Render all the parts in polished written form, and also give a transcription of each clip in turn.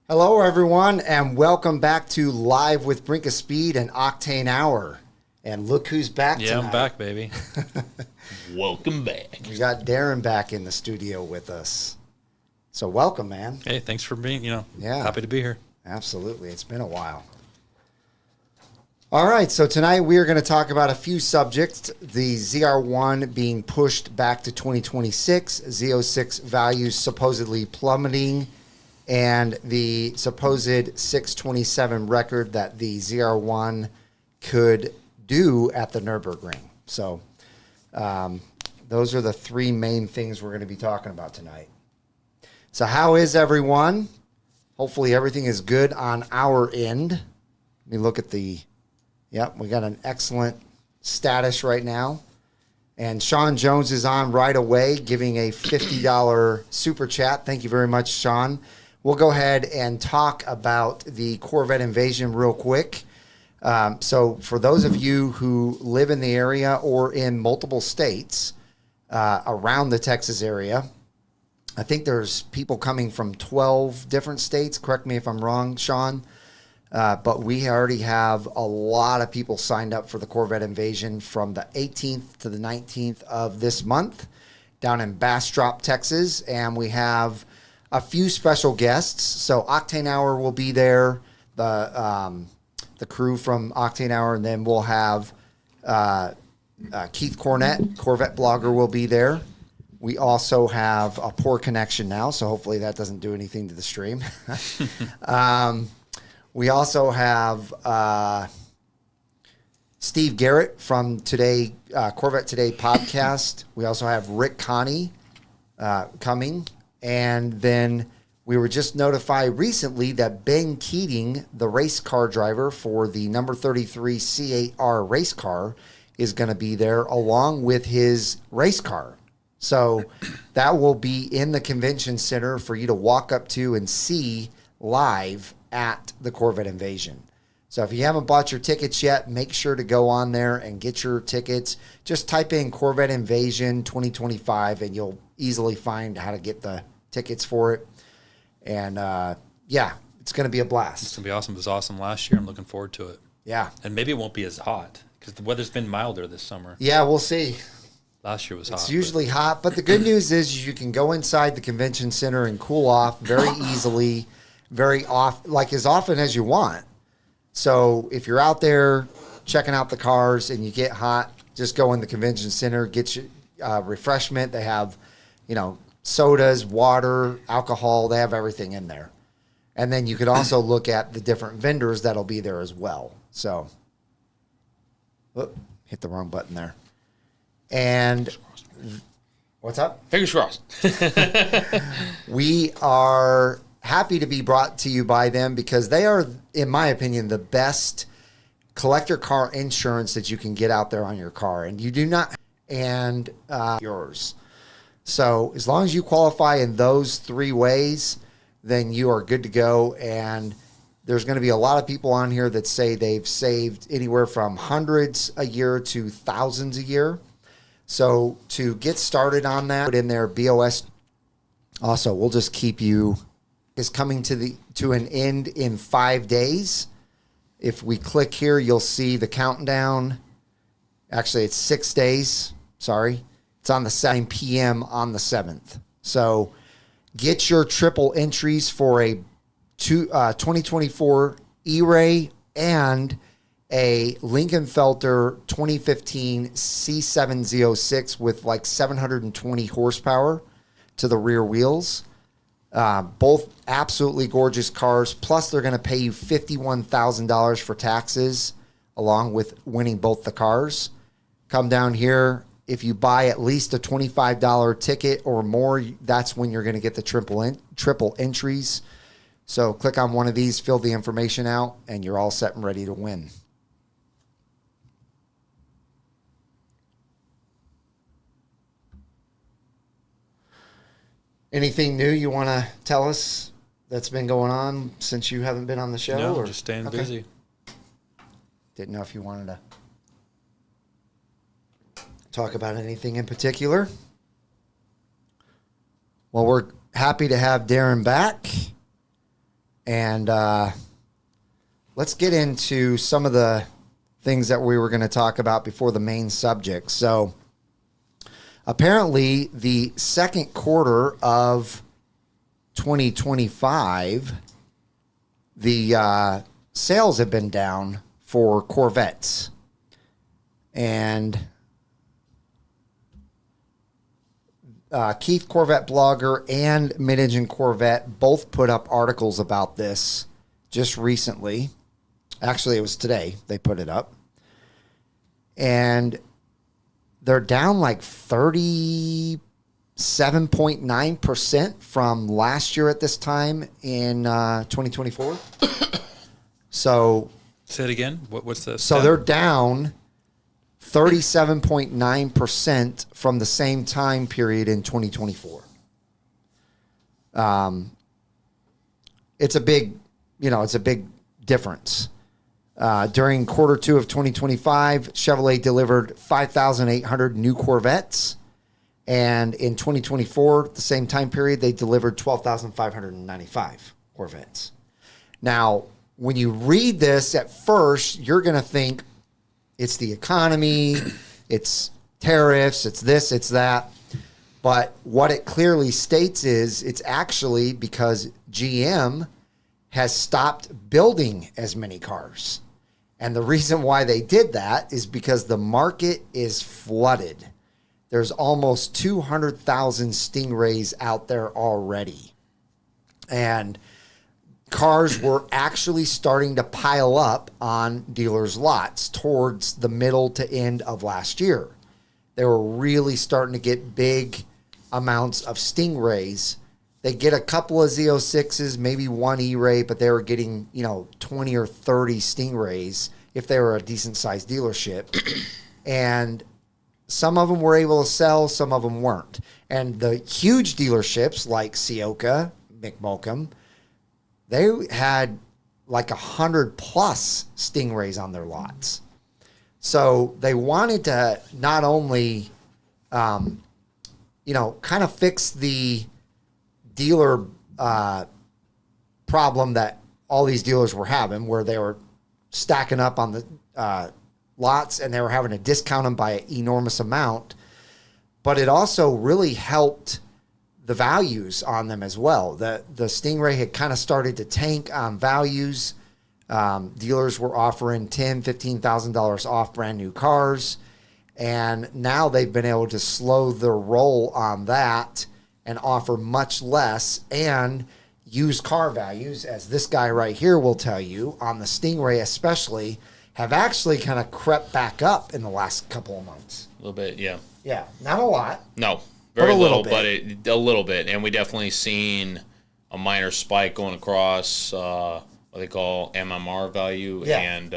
Hello, everyone, and welcome back to Live with Brink of Speed and Octane Hour. And look who's back tonight. I'm back, baby. Welcome back. We got Darren back in the studio with us. So welcome, man. Hey, thanks for being, happy to be here. Absolutely. It's been a while. All right, so tonight we are going to talk about a few subjects. The ZR1 being pushed back to 2026, Z06 values supposedly plummeting, and the supposed 627 record that the ZR1 could do at the Nurburgring. So those are the three main things we're going to be talking about tonight. So how is everyone? Hopefully everything is good on our end. Let me look at the... Yep, we got an excellent status right now. And Sean Jones is on right away, giving a $50 super chat. Thank you very much, Sean. We'll go ahead and talk about the Corvette Invasion real quick. So for those of you who live in the area or in multiple states around the Texas area, I think there's people coming from 12 different states. Correct me if I'm wrong, Sean. But we already have a lot of people signed up for the Corvette Invasion from the 18th to the 19th of this month down in Bastrop, Texas. And we have a few special guests. So Octane Hour will be there, the crew from Octane Hour, and then we'll have Keith Cornett, Corvette blogger, will be there. We also have a poor connection now, so hopefully that doesn't do anything to the stream. We also have Steve Garrett from Corvette Today podcast. We also have Rick Connie coming. And then we were just notified recently that Ben Keating, the race car driver for the number 33 C8R race car, is going to be there along with his race car. So that will be in the convention center for you to walk up to and see live at the Corvette Invasion. So if you haven't bought your tickets yet, make sure to go on there and get your tickets. Just type in Corvette Invasion 2025 and you'll easily find how to get the tickets for it. And it's going to be a blast. It's going to be awesome. It was awesome last year. I'm looking forward to it. Yeah. And maybe it won't be as hot because the weather's been milder this summer. Yeah, we'll see. Last year was hot. It's usually hot, but the good news is you can go inside the convention center and cool off very easily, as often as you want. So if you're out there checking out the cars and you get hot, just go in the convention center, get your refreshment. They have, sodas, water, alcohol. They have everything in there. And then you could also look at the different vendors that'll be there as well. So, hit the wrong button there. And what's up? Fingers crossed. We are happy to be brought to you by them because they are, in my opinion, the best collector car insurance that you can get out there on your car. And you do not, and yours. So as long as you qualify in those three ways, then you are good to go. And there's going to be a lot of people on here that say they've saved anywhere from hundreds a year to thousands a year. So to get started on that, put in their BOS. Also, we'll just keep you, is coming to an end in 5 days. If we click here, you'll see the countdown. Actually, it's 6 days. Sorry. It's on the 7 p.m. on the 7th. So get your triple entries for a 2024 E-Ray and a Lincoln Felter 2015 C7 Z06 with like 720 horsepower to the rear wheels. Both absolutely gorgeous cars. Plus, they're going to pay you $51,000 for taxes along with winning both the cars. Come down here. If you buy at least a $25 ticket or more, that's when you're going to get the triple entries. So click on one of these, fill the information out, and you're all set and ready to win. Anything new you want to tell us that's been going on since you haven't been on the show? No, or? just staying busy. Didn't know if you wanted to talk about anything in particular. Well, we're happy to have Darren back. And let's get into some of the things that we were going to talk about before the main subject. So apparently the second quarter of 2025, the sales have been down for Corvettes. And Keith Corvette Blogger and Mid-Engine Corvette both put up articles about this just recently. Actually, it was today they put it up. And they're down like 37.9% from last year at this time in 2024. So, say it again. What's the so they're down 37.9% from the same time period in 2024. It's a big, it's a big difference. During quarter two of 2025, Chevrolet delivered 5,800 new Corvettes. And in 2024, the same time period, they delivered 12,595 Corvettes. Now, when you read this at first, you're going to think it's the economy, it's tariffs, it's this, it's that. But what it clearly states is it's actually because GM has stopped building as many cars. And the reason why they did that is because the market is flooded. There's almost 200,000 Stingrays out there already. And cars were actually starting to pile up on dealers' lots towards the middle to end of last year. They were really starting to get big amounts of Stingrays. They get a couple of Z06s, maybe one E-Ray, but they were getting, 20 or 30 Stingrays if they were a decent-sized dealership. And some of them were able to sell, some of them weren't. And the huge dealerships like Sioka, McMulcom, they had like 100 plus Stingrays on their lots. So they wanted to not only, kind of fix the dealer problem that all these dealers were having, where they were stacking up on the lots and they were having to discount them by an enormous amount. But it also really helped the values on them as well. The Stingray had kind of started to tank on values. Dealers were offering $10,000, $15,000 off brand new cars. And now they've been able to slow their roll on that and offer much less. And used car values, as this guy right here will tell you, on the Stingray especially, have actually kind of crept back up in the last couple of months. A little bit, yeah. Yeah, not a lot. No, very little, bit. but a little bit. And we definitely seen a minor spike going across what they call MMR value and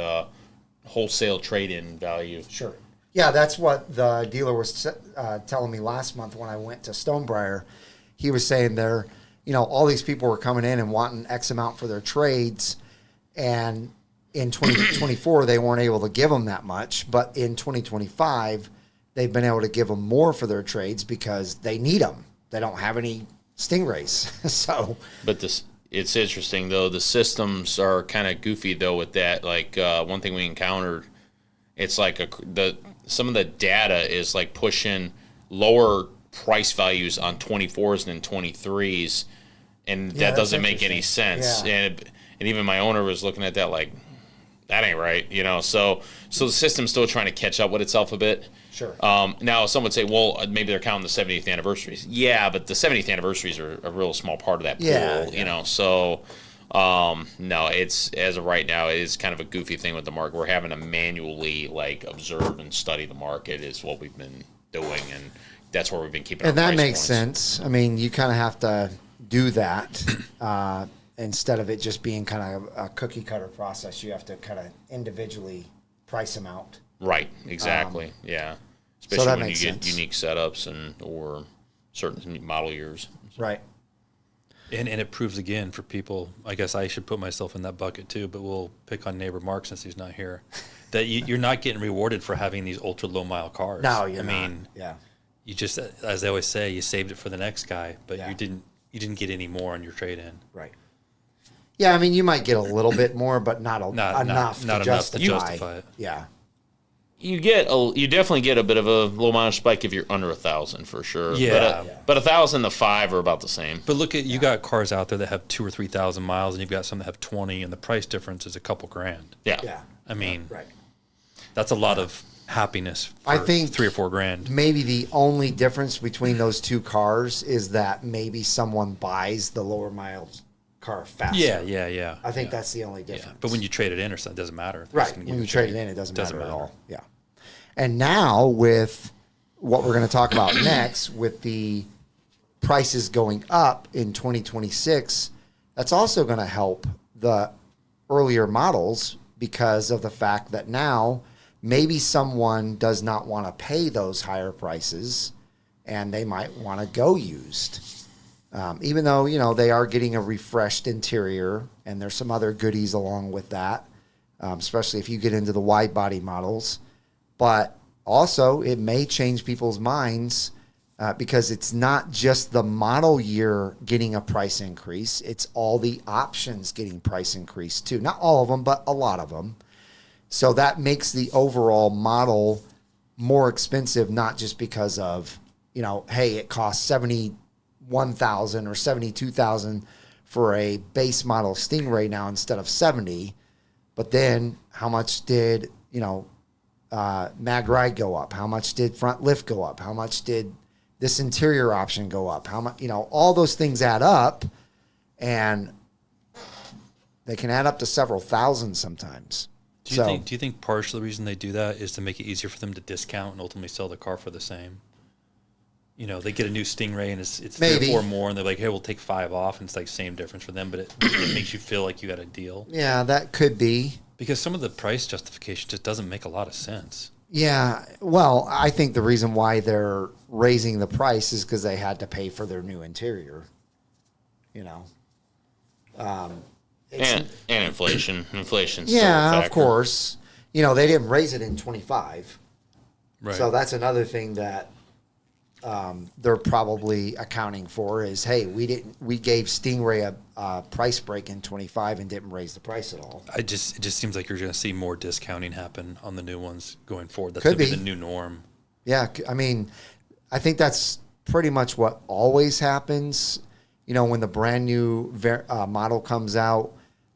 wholesale trade-in value. Sure. Yeah, that's what the dealer was telling me last month when I went to Stonebriar. He was saying all these people were coming in and wanting X amount for their trades, and in 2024 they weren't able to give them that much, but in 2025 they've been able to give them more for their trades because they need them. They don't have any Stingrays. But it's interesting though. The systems are kind of goofy though with that. Like one thing we encountered, it's like some of the data is like pushing lower price values on 24s than 23s, and that doesn't make any sense. Yeah. And even my owner was looking at that like, that ain't right, So the system's still trying to catch up with itself a bit. Sure. Now some would say, well, maybe they're counting the 70th anniversaries. Yeah, but the 70th anniversaries are a real small part of that pool, So no, it's, as of right now, it is kind of a goofy thing with the market. We're having to manually observe and study the market is what we've been doing, and that's where we've been keeping. And our that price makes points. sense. I mean, you kind of have to do that instead of it just being kind of a cookie cutter process. You have to kind of individually price them out. Right. Exactly. Yeah. So Especially that when makes you get sense. unique setups or certain model years. Right. And it proves again for people, I guess I should put myself in that bucket too, but we'll pick on neighbor Mark since he's not here, that you're not getting rewarded for having these ultra low mile cars. No, you're I not. mean, Yeah. you just, as they always say, you saved it for the next guy, but Yeah. you didn't get any more on your trade in. Right. Yeah, I mean, you might get a little bit more, but not enough not to enough to justify. justify it. Yeah. You definitely get a bit of a low mileage spike if you're under 1,000 for sure. Yeah. But 1,000 to 5 are about the same. But look at you got cars out there that have 2,000 or 3,000 miles, and you've got some that have 20, and the price difference is a couple grand. Yeah. Yeah. I mean, Right. that's a lot of happiness. For I think $3,000 or $4,000. Maybe the only difference between those two cars is that maybe someone buys the lower miles car faster. Yeah. I think that's the only difference. But when you trade it in or something, it doesn't matter. They're just Right. gonna When give you trade it in, it doesn't matter at matter. all. Yeah. And now with what we're going to talk about next, with the prices going up in 2026, that's also going to help the earlier models because of the fact that now maybe someone does not want to pay those higher prices and they might want to go used. Even though, they are getting a refreshed interior and there's some other goodies along with that, especially if you get into the wide body models. But also, it may change people's minds because it's not just the model year getting a price increase. It's all the options getting price increase too. Not all of them, but a lot of them. So that makes the overall model more expensive, not just because of, hey, it costs $71,000 or $72,000 for a base model Stingray now instead of $70,000. But then how much did, mag ride go up? How much did front lift go up? How much did this interior option go up? How much, all those things add up, and they can add up to several thousand sometimes. Do you think partially the reason they do that is to make it easier for them to discount and ultimately sell the car for the same? They get a new Stingray and it's 3 or 4 more, and they're like, hey, we'll take 5 off, and it's like same difference for them, but it makes you feel like you got a deal. Yeah, that could be. Because some of the price justification just doesn't make a lot of sense. Yeah, well, I think the reason why they're raising the price is because they had to pay for their new interior. And inflation. Inflation's Yeah, still a of factor. course. They didn't raise it in 25. Right. So that's another thing that they're probably accounting for is, hey, we gave Stingray a price break in 25 and didn't raise the price at all. It just seems like you're going to see more discounting happen on the new ones going forward. That's Could going to be be the new norm. Yeah, I mean, I think that's pretty much what always happens. When the brand new model comes out,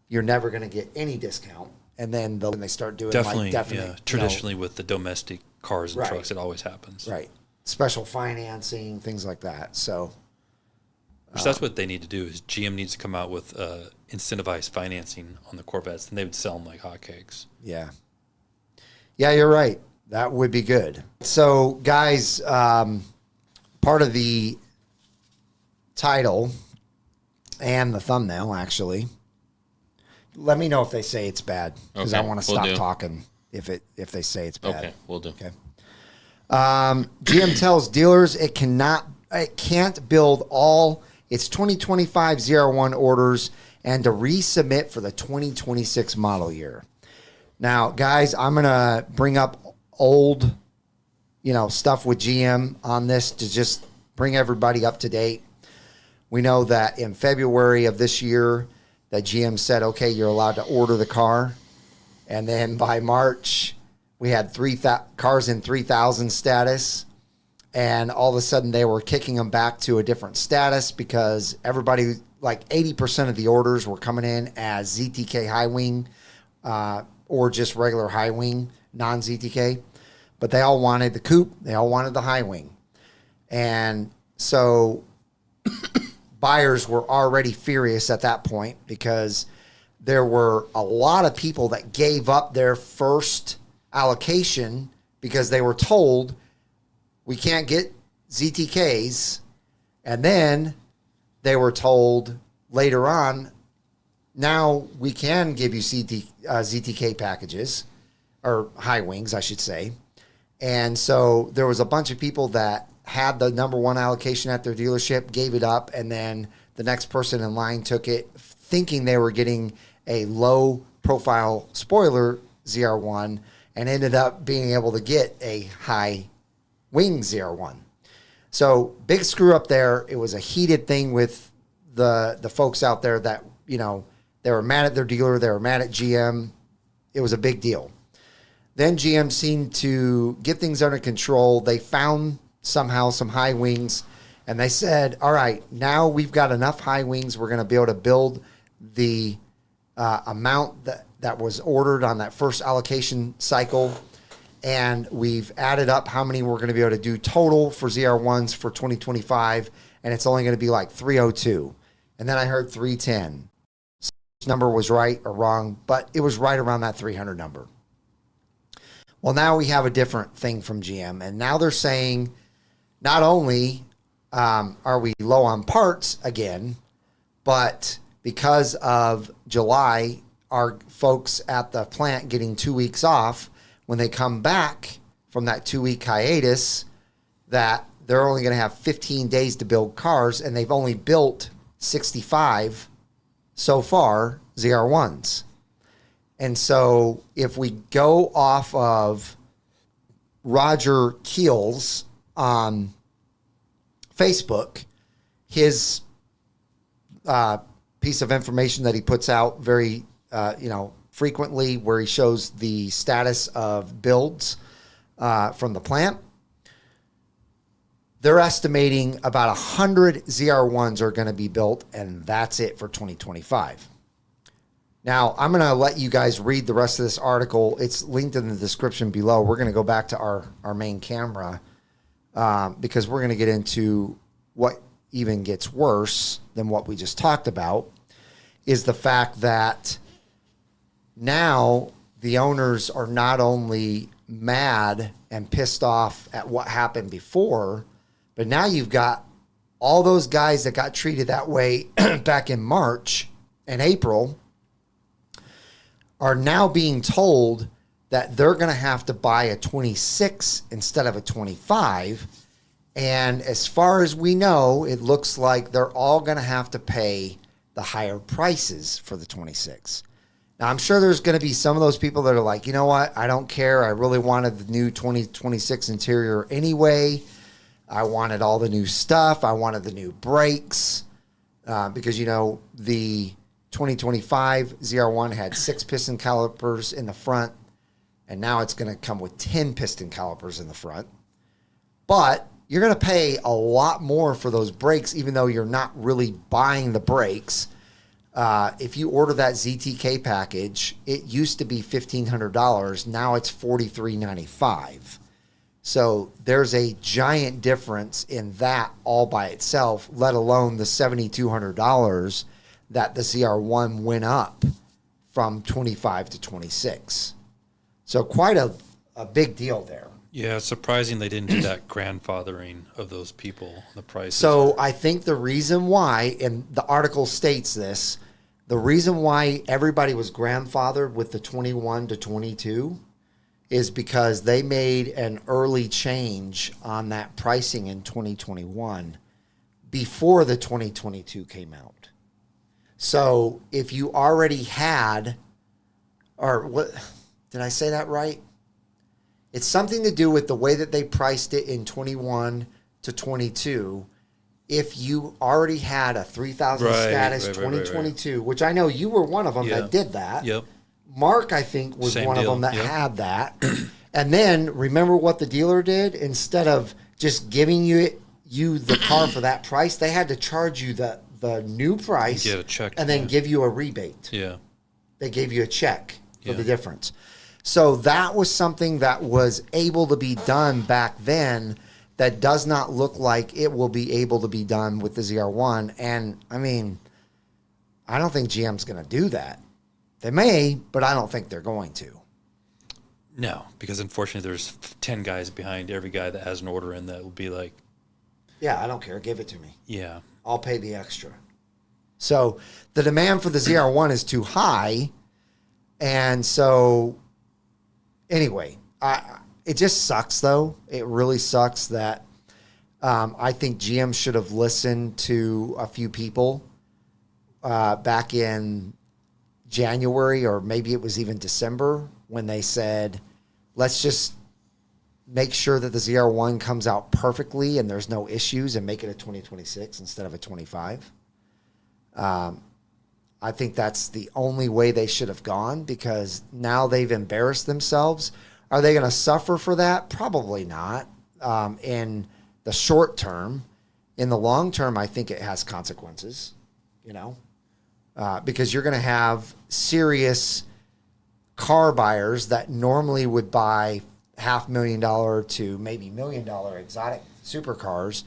you're never going to get any discount. And then when they start doing Definitely, definitely yeah. Traditionally, with the domestic cars and Right. trucks, it always happens. Right. Special financing, things like that. So, So that's what they need to do. Is GM needs to come out with incentivized financing on the Corvettes, and they would sell them like hotcakes. yeah. Yeah, you're right. That would be good. So, guys, part of the title and the thumbnail, actually, let me know if they say it's bad, because I Okay, want to will stop do. talking if they say it's bad. Okay, we'll do. Okay. GM tells dealers it can't build all its 2025 ZR1 orders and to resubmit for the 2026 model year. Now, guys, I'm going to bring up old, stuff with GM on this to just bring everybody up to date. We know that in February of this year that GM said, okay, you're allowed to order the car. And then by March, we had cars in 3,000 status. And all of a sudden they were kicking them back to a different status because everybody, like 80% of the orders were coming in as ZTK high wing or just regular high wing, non-ZTK. But they all wanted the coupe. They all wanted the high wing. And so buyers were already furious at that point because there were a lot of people that gave up their first allocation because they were told we can't get ZTKs. And then they were told later on, now we can give you ZTK packages, or high wings, I should say. And so there was a bunch of people that had the number one allocation at their dealership, gave it up, and then the next person in line took it, thinking they were getting a low-profile spoiler ZR1, and ended up being able to get a high-wing ZR1. So big screw up there. It was a heated thing with the folks out there that, They were mad at their dealer. They were mad at GM. It was a big deal. Then GM seemed to get things under control. They found somehow some high wings, and they said, all right, now we've got enough high wings. We're going to be able to build the amount that was ordered on that first allocation cycle, and we've added up how many we're going to be able to do total for ZR1s for 2025, and it's only going to be like 302. And then I heard 310. This number was right or wrong, but it was right around that 300 number. Well, now we have a different thing from GM, and now they're saying not only are we low on parts again, but because of July, our folks at the plant getting 2 weeks off, when they come back from that 2-week hiatus, that they're only going to have 15 days to build cars, and they've only built 65 so far, ZR1s. And so if we go off of Roger Keel's on Facebook, his piece of information that he puts out very, frequently, where he shows the status of builds from the plant, they're estimating about 100 ZR1s are going to be built, and that's it for 2025. Now, I'm going to let you guys read the rest of this article. It's linked in the description below. We're going to go back to our main camera because we're going to get into what even gets worse than what we just talked about, is the fact that now the owners are not only mad and pissed off at what happened before, but now you've got all those guys that got treated that way back in March and April are now being told that they're going to have to buy a 26 instead of a 25. And as far as we know, it looks like they're all going to have to pay the higher prices for the 26. Now, I'm sure there's going to be some of those people that are like, you know what? I don't care. I really wanted the new 2026 interior anyway. I wanted all the new stuff. I wanted the new brakes because, the 2025 ZR1 had 6 piston calipers in the front, and now it's going to come with 10 piston calipers in the front. But you're going to pay a lot more for those brakes, even though you're not really buying the brakes. If you order that ZTK package, it used to be $1,500. Now it's $4,395. So there's a giant difference in that all by itself, let alone the $7,200 that the ZR1 went up from 25 to 26. So quite a big deal there. Yeah, it's surprising they didn't do that grandfathering of those people, the prices. So I think the reason why, and the article states this, the reason why everybody was grandfathered with the 21 to 22 is because they made an early change on that pricing in 2021 before the 2022 came out. So if you already had, or what, did I say that right? It's something to do with the way that they priced it in 21 to 22. If you already had a 3,000 status 2022, which I know you were one of them that did that. Yep. Mark, I think, was Same one deal. of them that had that. And then remember what the dealer did? Instead of just giving you the car for that price, they had to charge you the new price, get a check, and then give you a rebate. Yeah. They gave you a check for the difference. So that was something that was able to be done back then that does not look like it will be able to be done with the ZR1. And, I mean, I don't think GM's going to do that. They may, but I don't think they're going to. No, because unfortunately there's 10 guys behind every guy that has an order in that will be like, yeah, I don't care. Give it to me. yeah. I'll pay the extra. So the demand for the ZR1 is too high. And so anyway, it just sucks, though. It really sucks that I think GM should have listened to a few people back in January, or maybe it was even December, when they said, let's just make sure that the ZR1 comes out perfectly and there's no issues and make it a 2026 instead of a 25. I think that's the only way they should have gone, because now they've embarrassed themselves. Are they going to suffer for that? Probably not. In the short term. In the long term, I think it has consequences, because you're going to have serious car buyers that normally would buy $500,000 to maybe $1 million exotic supercars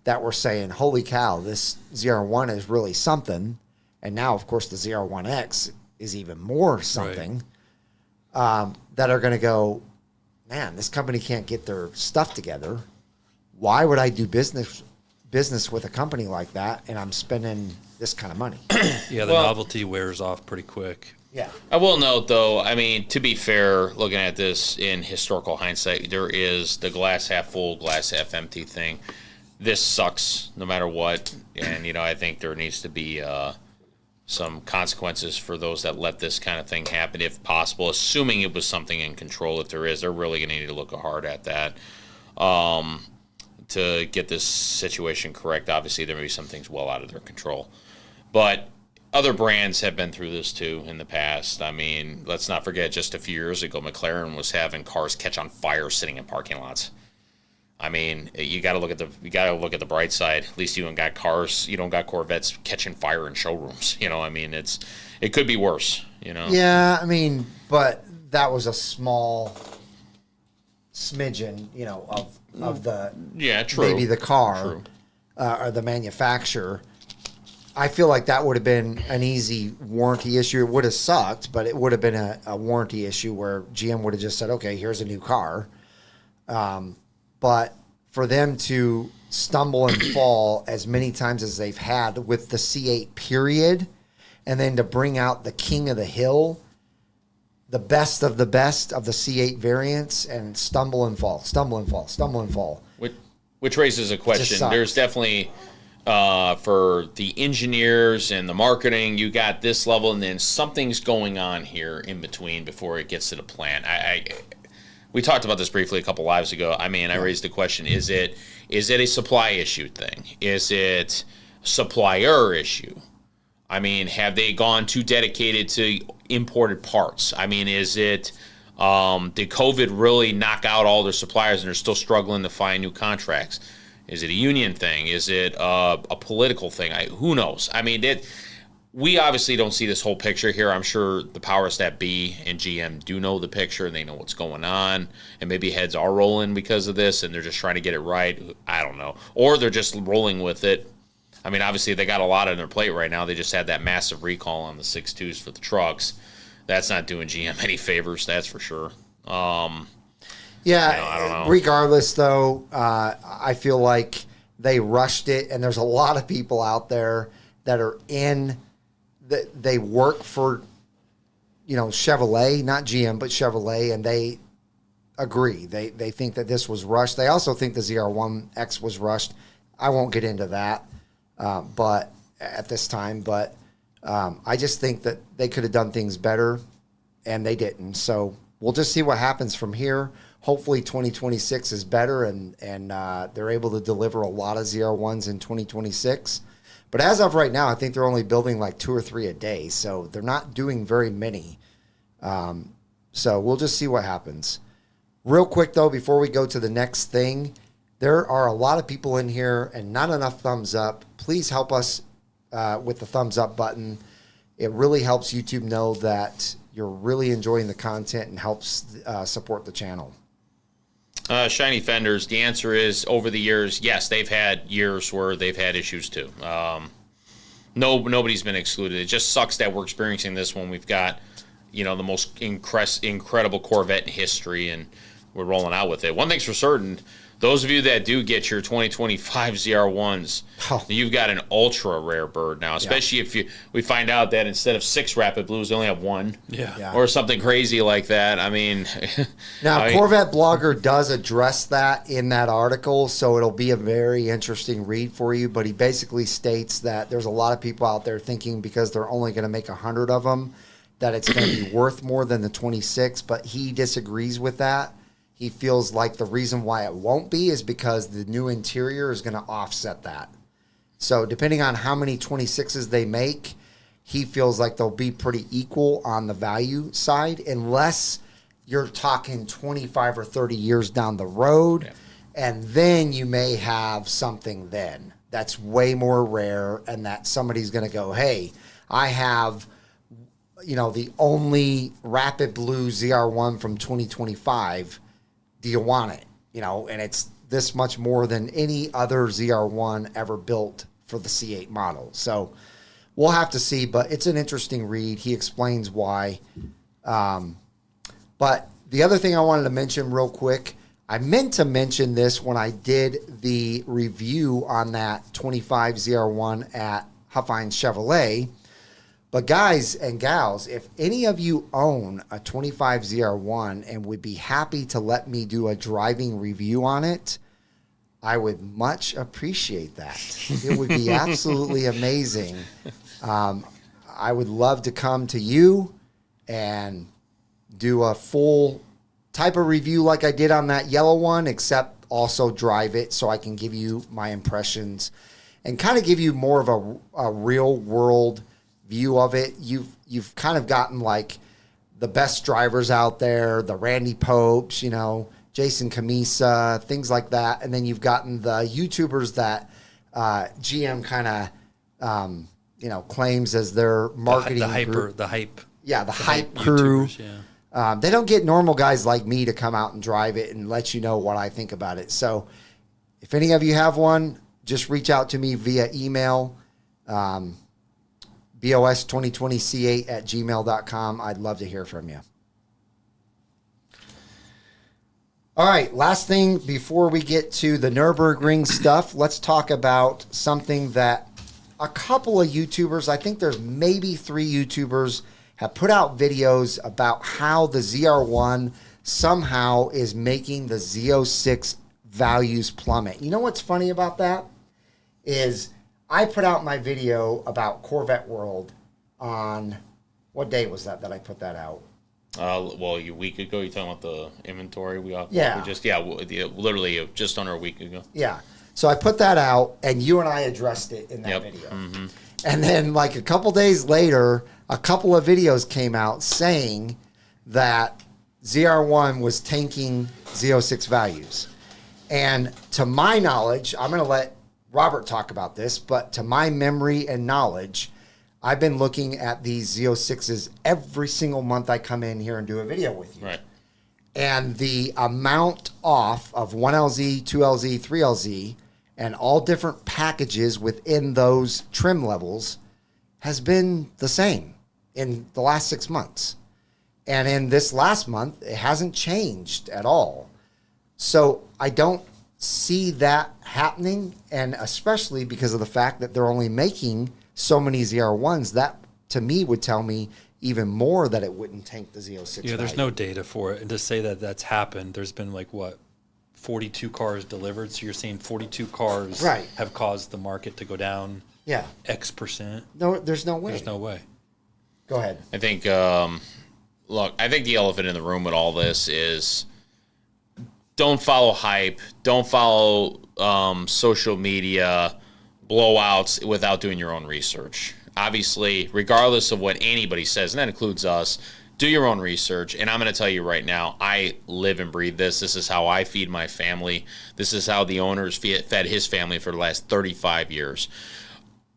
that were saying, holy cow, this ZR1 is really something. And now, of course, the ZR1X is even more something. Right. That are going to go, man, this company can't get their stuff together. Why would I do business with a company like that, and I'm spending this kind of money? Yeah, the novelty wears off pretty quick. Yeah. I will note, though, I mean, to be fair, looking at this in historical hindsight, there is the glass half full, glass half empty thing. This sucks no matter what, and, I think there needs to be some consequences for those that let this kind of thing happen, if possible, assuming it was something in control. If there is, they're really going to need to look hard at that. To get this situation correct. Obviously, there may be some things well out of their control. But other brands have been through this, too, in the past. I mean, let's not forget, just a few years ago, McLaren was having cars catch on fire sitting in parking lots. I mean, you got to look at the bright side. At least you don't got cars, you don't got Corvettes catching fire in showrooms. I mean, it could be worse, Yeah, I mean, but that was a small smidgen, of the true, maybe the car or the manufacturer. I feel like that would have been an easy warranty issue. It would have sucked, but it would have been a warranty issue where GM would have just said, okay, here's a new car. But for them to stumble and fall as many times as they've had with the C8 period, and then to bring out the king of the hill, the best of the C8 variants, and stumble and fall. Which raises a question. There's definitely, for the engineers and the marketing, you got this level, and then something's going on here in between before it gets to the plant. We talked about this briefly a couple lives ago. I mean, I raised the question, is it a supply issue thing? Is it supplier issue? I mean, have they gone too dedicated to imported parts? I mean, is it, did COVID really knock out all their suppliers and they're still struggling to find new contracts? Is it a union thing? Is it a political thing? Who knows? I mean, we obviously don't see this whole picture here. I'm sure the powers that be and GM do know the picture and they know what's going on. And maybe heads are rolling because of this and they're just trying to get it right. I don't know. Or they're just rolling with it. I mean, obviously, they got a lot on their plate right now. They just had that massive recall on the 6.2s for the trucks. That's not doing GM any favors, that's for sure. I don't know. Regardless, though, I feel like they rushed it, and there's a lot of people out there that are they work for, Chevrolet, not GM, but Chevrolet, and they agree. They think that this was rushed. They also think the ZR1X was rushed. I won't get into that. But at this time, I just think that they could have done things better, and they didn't. So we'll just see what happens from here. Hopefully 2026 is better, and they're able to deliver a lot of ZR1s in 2026. But as of right now, I think they're only building like 2 or 3 a day, so they're not doing very many. So we'll just see what happens. Real quick, though, before we go to the next thing, there are a lot of people in here and not enough thumbs up. Please help us with the thumbs up button. It really helps YouTube know that you're really enjoying the content and helps support the channel. Shiny fenders, the answer is over the years, yes, they've had years where they've had issues too. Nobody's been excluded. It just sucks that we're experiencing this when we've got, the most incredible Corvette in history, and we're rolling out with it. One thing's for certain, those of you that do get your 2025 ZR1s, you've got an ultra rare bird now, especially if we find out that instead of 6 Rapid Blues, they only have 1. Yeah. Or something crazy like that. I mean... Now, Corvette Blogger does address that in that article, so it'll be a very interesting read for you, but he basically states that there's a lot of people out there thinking because they're only going to make 100 of them, that it's going to be worth more than the 26, but he disagrees with that. He feels like the reason why it won't be is because the new interior is going to offset that. So depending on how many 26s they make, he feels like they'll be pretty equal on the value side unless you're talking 25 or 30 years down the road. Yeah. And then you may have something then that's way more rare and that somebody's going to go, hey, I have, the only Rapid Blue ZR1 from 2025. Do you want it? And it's this much more than any other ZR1 ever built for the C8 model. So we'll have to see, but it's an interesting read. He explains why. But the other thing I wanted to mention real quick, I meant to mention this when I did the review on that 25 ZR1 at Huffines Chevrolet. But guys and gals, if any of you own a 25 ZR1 and would be happy to let me do a driving review on it, I would much appreciate that. It would be absolutely amazing. I would love to come to you and do a full type of review like I did on that yellow one, except also drive it so I can give you my impressions and kind of give you more of a real world view of it. You've kind of gotten like the best drivers out there, the Randy Popes, Jason Camisa, things like that. And then you've gotten the YouTubers that GM kind of, claims as their marketing group. The hype. Yeah, the hype crew. Yeah. They don't get normal guys like me to come out and drive it and let you know what I think about it. So if any of you have one, just reach out to me via email, bos2020c8@gmail.com. I'd love to hear from you. All right, last thing before we get to the Nurburgring stuff, let's talk about something that a couple of YouTubers, I think there's maybe 3 YouTubers, have put out videos about how the ZR1 somehow is making the Z06 values plummet. You know what's funny about that? Is I put out my video about Corvette World on, what day was that I put that out? Well, a week ago. You're talking about the inventory literally just under a week ago. Yeah. So I put that out, and you and I addressed it in that video. Mm-hmm. And then, like a couple days later, a couple of videos came out saying that ZR1 was tanking Z06 values. And to my knowledge, I'm going to let Robert talk about this, but to my memory and knowledge, I've been looking at these Z06s every single month I come in here and do a video with you. Right. And the amount off of 1LZ, 2LZ, 3LZ, and all different packages within those trim levels has been the same in the last 6 months. And in this last month, it hasn't changed at all. So I don't see that happening, and especially because of the fact that they're only making so many ZR1s, that to me would tell me even more that it wouldn't tank the Z06. Yeah, there's value. no data for it. And to say that that's happened, there's been 42 cars delivered. So you're saying 42 cars have caused the market to go down X percent? No, there's no way. There's no way. Go ahead. I think, look, I think the elephant in the room with all this is don't follow hype. Don't follow social media blowouts without doing your own research. Obviously, regardless of what anybody says, and that includes us, do your own research. And I'm going to tell you right now, I live and breathe this. This is how I feed my family. This is how the owner's fed his family for the last 35 years.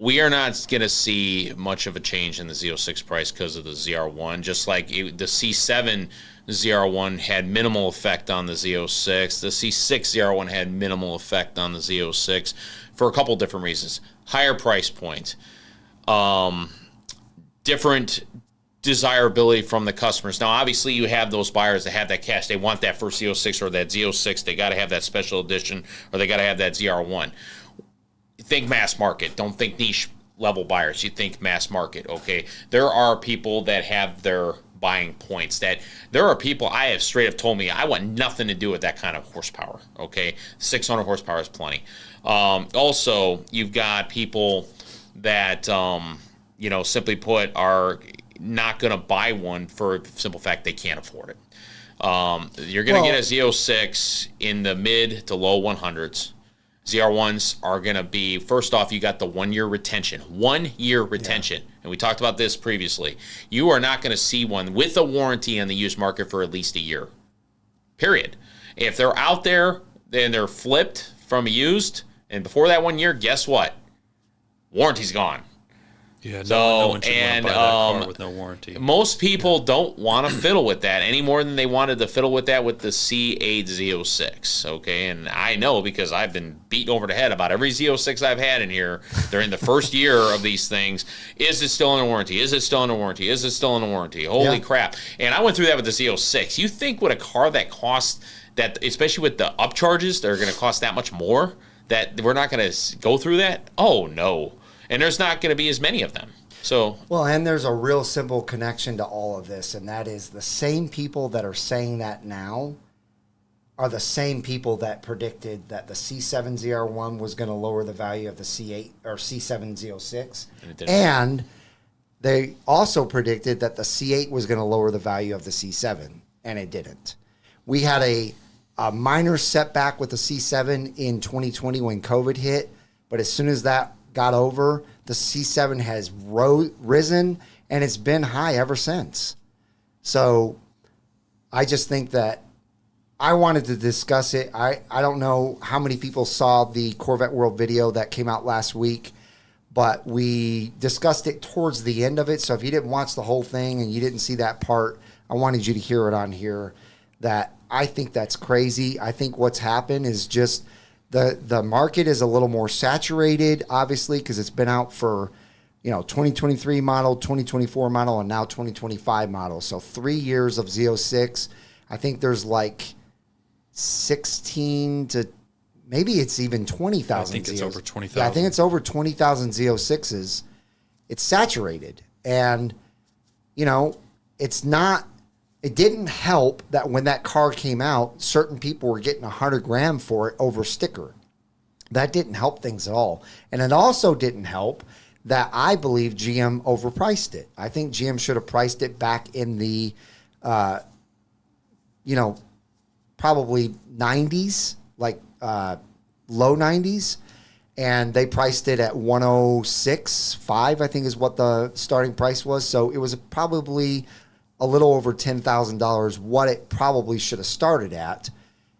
We are not going to see much of a change in the Z06 price because of the ZR1, just like the C7 ZR1 had minimal effect on the Z06. The C6 ZR1 had minimal effect on the Z06 for a couple different reasons. Higher price point, different desirability from the customers. Now, obviously, you have those buyers that have that cash. They want that first Z06 or that Z06. They got to have that special edition, or they got to have that ZR1. Think mass market. Don't think niche level buyers. You think mass market, okay? There are people that have their buying points. That there are people I have straight up told me I want nothing to do with that kind of horsepower, okay? 600 horsepower is plenty. Also, you've got people that, simply put, are not going to buy one for the simple fact they can't afford it. You're going to get a Z06 in the mid to low 100s. ZR1s are going to be, first off, you got the 1 year retention. 1 year retention. and we talked about this previously, you are not going to see one with a warranty on the used market for at least a year. Period. If they're out there and they're flipped from used, and before that 1 year, guess what? Warranty's gone. Yeah, no one should want to buy that car with no warranty. Most people don't want to fiddle with that any more than they wanted to fiddle with that with the C8 Z06. Okay, and I know because I've been beaten over the head about every Z06 I've had in here during the first year of these things. Is it still in a warranty? Is it still in a warranty? Is it still in a warranty? Holy crap. And I went through that with the Z06. You think with a car that costs that, especially with the upcharges, they're going to cost that much more, that we're not going to go through that? Oh, no. And there's not going to be as many of them. So well, and there's a real simple connection to all of this, and that is the same people that are saying that now are the same people that predicted that the C7 ZR1 was going to lower the value of the C8 or C7 Z06. And they also predicted that the C8 was going to lower the value of the C7, and it didn't. We had a minor setback with the C7 in 2020 when COVID hit, but as soon as that got over, the C7 has risen, and it's been high ever since. So I just think that I wanted to discuss it. I don't know how many people saw the Corvette World video that came out last week, but we discussed it towards the end of it. So if you didn't watch the whole thing and you didn't see that part, I wanted you to hear it on here. That I think that's crazy. I think what's happened is just the market is a little more saturated, obviously, because it's been out for, 2023 model, 2024 model, and now 2025 model. So 3 years of Z06. I think there's like 16 to maybe it's even 20,000. I think it's over 20,000. Yeah, I think it's over 20,000 Z06s. It's saturated. And, it's not. It didn't help that when that car came out, certain people were getting $100,000 for it over sticker. That didn't help things at all. And it also didn't help that I believe GM overpriced it. I think GM should have priced it back in the, probably 90s, like low 90s. And they priced it at 106.5, I think is what the starting price was. So it was probably a little over $10,000 what it probably should have started at.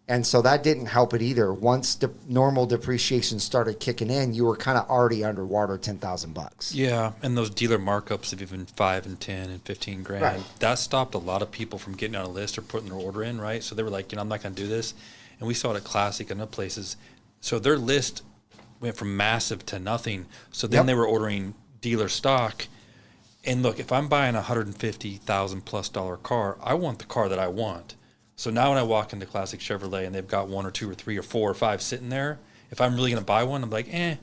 And so that didn't help it either. Once the normal depreciation started kicking in, you were kind of already underwater $10,000. Yeah, and those dealer markups of even 5 and 10 and 15 grand, right. That stopped a lot of people from getting on a list or putting their order in, right? So they were like, I'm not going to do this. And we saw it at Classic and other places. So their list went from massive to nothing. So then they were ordering dealer stock. And look, if I'm buying a $150,000+ car, I want the car that I want. So now when I walk into Classic Chevrolet and they've got 1 or 2 or 3 or 4 or 5 sitting there, if I'm really going to buy one, I'm like, I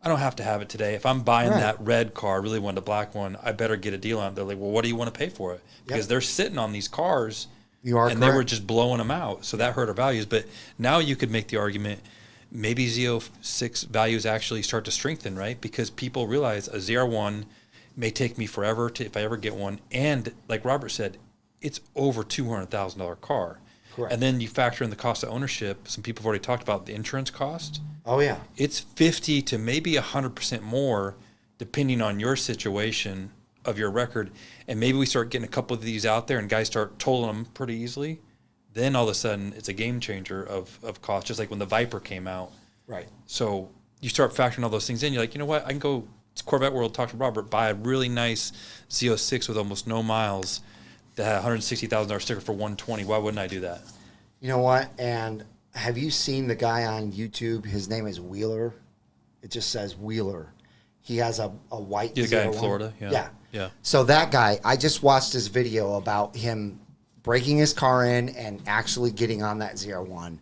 don't have to have it today. If I'm buying that red car, I really want a black one, I better get a deal on it. They're like, well, what do you want to pay for it? Because they're sitting on these cars, and they were just blowing them out. So that hurt our values. But now you could make the argument, maybe Z06 values actually start to strengthen, right? Because people realize a ZR1 may take me forever if I ever get one. And like Robert said, it's over $200,000 car. Correct. And then you factor in the cost of ownership. Some people have already talked about the insurance cost. Oh, yeah. It's 50 to maybe 100% more depending on your situation of your record. And maybe we start getting a couple of these out there and guys start tolling them pretty easily. Then all of a sudden it's a game changer of cost, just like when the Viper came out. Right. So you start factoring all those things in. You're like, you know what? I can go to Corvette World, talk to Robert, buy a really nice Z06 with almost no miles that had a $160,000 sticker for $120. Why wouldn't I do that? You know what? And have you seen the guy on YouTube? His name is Wheeler. It just says Wheeler. He has a white The guy in Florida? Yeah. So that guy, I just watched his video about him breaking his car in and actually getting on that ZR1.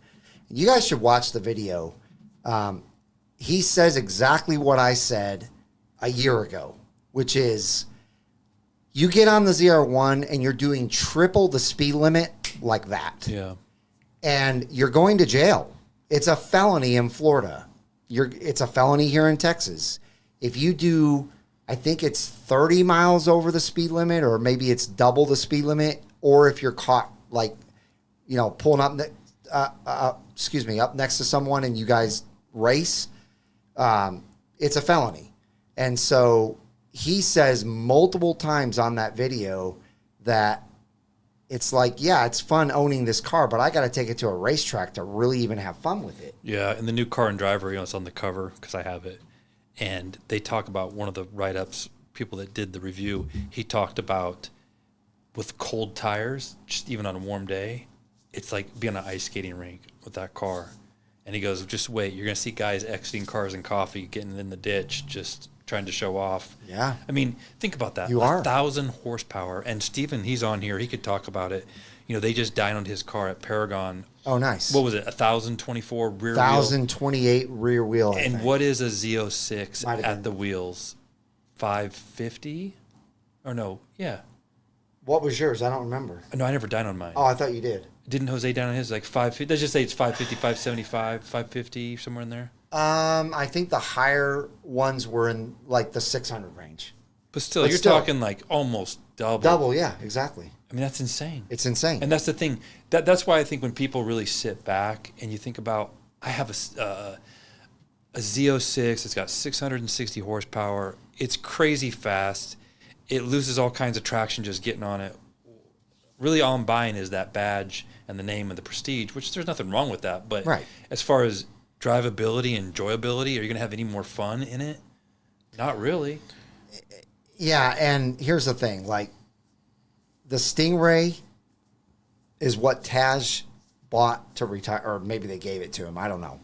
You guys should watch the video. He says exactly what I said a year ago, which is you get on the ZR1 and you're doing triple the speed limit like that. Yeah. And you're going to jail. It's a felony in Florida. It's a felony here in Texas. If you do, I think it's 30 miles over the speed limit, or maybe it's double the speed limit, or if you're caught pulling up up next to someone and you guys race, it's a felony. And so he says multiple times on that video that it's like, yeah, it's fun owning this car, but I got to take it to a racetrack to really even have fun with it. Yeah, and the new Car and Driver, it's on the cover because I have it. And they talk about one of the write-ups, people that did the review, he talked about with cold tires, just even on a warm day, it's like being on an ice skating rink with that car. And he goes, just wait, you're going to see guys exiting cars and coffee, getting in the ditch, just trying to show off. Yeah. I mean, think about that. You are. 1,000 horsepower. And Steven, he's on here. He could talk about it. They just dynoed his car at Paragon. Oh, nice. What was it? 1,024 rear wheel. 1,028 rear wheel. And what is a Z06 at the wheels? 550? Or no? Yeah. What was yours? I don't remember. No, I never dynoed mine. Oh, I thought you did. Didn't Jose down on his like 550? Let's just say it's 550, 575, 550, somewhere in there. I think the higher ones were in like the 600 range. But still, you're talking like almost double. Double, yeah, exactly. I mean, that's insane. It's insane. And that's the thing. That's why I think when people really sit back and you think about, I have a Z06. It's got 660 horsepower. It's crazy fast. It loses all kinds of traction just getting on it. Really, all I'm buying is that badge and the name and the prestige, which there's nothing wrong with that. But as far as drivability and enjoyability, are you going to have any more fun in it? Not really. Yeah, and here's the thing. Like, the Stingray is what Taj bought to retire, or maybe they gave it to him. I don't know.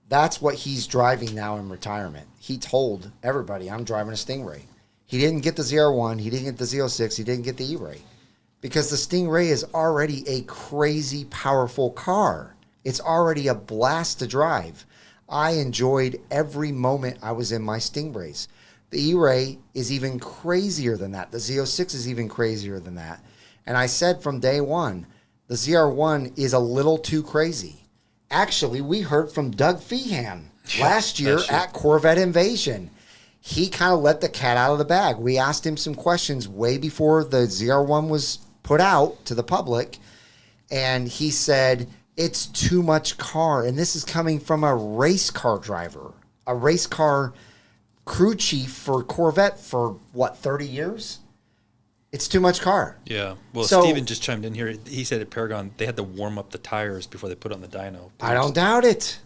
That's what he's driving now in retirement. He told everybody, I'm driving a Stingray. He didn't get the ZR1. He didn't get the Z06. He didn't get the E-Ray. Because the Stingray is already a crazy powerful car. It's already a blast to drive. I enjoyed every moment I was in my Stingrays. The E-Ray is even crazier than that. The Z06 is even crazier than that. And I said from day one, the ZR1 is a little too crazy. Actually, we heard from Doug Feehan last year at Corvette Invasion. He kind of let the cat out of the bag. We asked him some questions way before the ZR1 was put out to the public, and he said, it's too much car. And this is coming from a race car driver, a race car crew chief for Corvette for, 30 years? It's too much car. Yeah. Well, so, Steven just chimed in here. He said at Paragon they had to warm up the tires before they put on the dyno. I don't doubt it.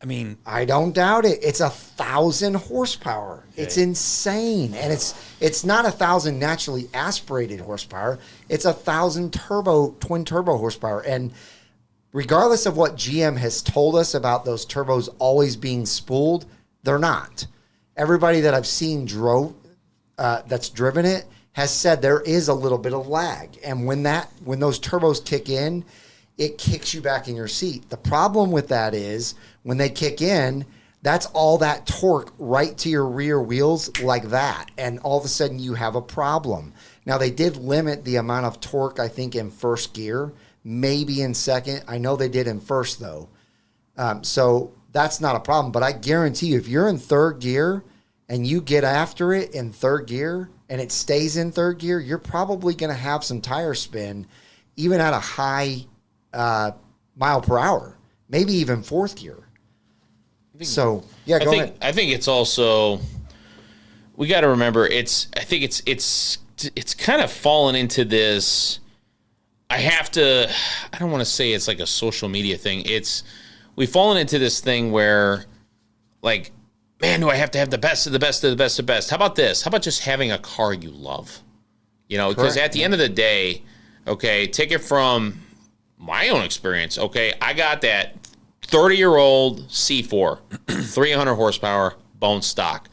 I mean, I don't doubt it. It's 1,000 horsepower. Okay. It's insane. And it's not 1,000 naturally aspirated horsepower. It's 1,000 twin turbo horsepower. And regardless of what GM has told us about those turbos always being spooled, they're not. Everybody that I've seen that's driven it has said there is a little bit of lag. And when those turbos kick in, it kicks you back in your seat. The problem with that is when they kick in, that's all that torque right to your rear wheels like that. And all of a sudden you have a problem. Now, they did limit the amount of torque, I think, in first gear, maybe in second. I know they did in first, though. So that's not a problem. But I guarantee you, if you're in third gear and you get after it in third gear and it stays in third gear, you're probably going to have some tire spin, even at a high mile per hour, maybe even fourth gear. So, yeah, go ahead. I think it's also, we got to remember, I think it's kind of fallen into this, I don't want to say it's like a social media thing. We've fallen into this thing where, like, man, do I have to have the best of the best of the best of the best? How about this? How about just having a car you love? Because at the end of the day, okay, take it from my own experience, okay, I got that 30-year-old C4, 300 horsepower, bone stock.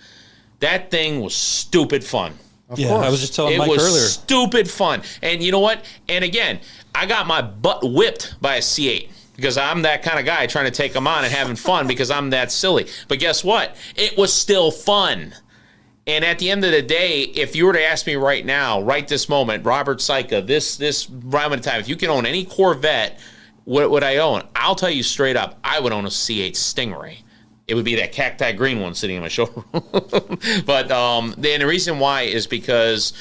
That thing was stupid fun. Of course. I was just telling Mike earlier. It was stupid fun. And you know what? And again, I got my butt whipped by a C8 because I'm that kind of guy trying to take them on and having fun because I'm that silly. But guess what? It was still fun. And at the end of the day, if you were to ask me right now, right this moment, Robert Syka, this moment of time, if you can own any Corvette, what would I own? I'll tell you straight up, I would own a C8 Stingray. It would be that cacti green one sitting in my showroom. But the reason why is because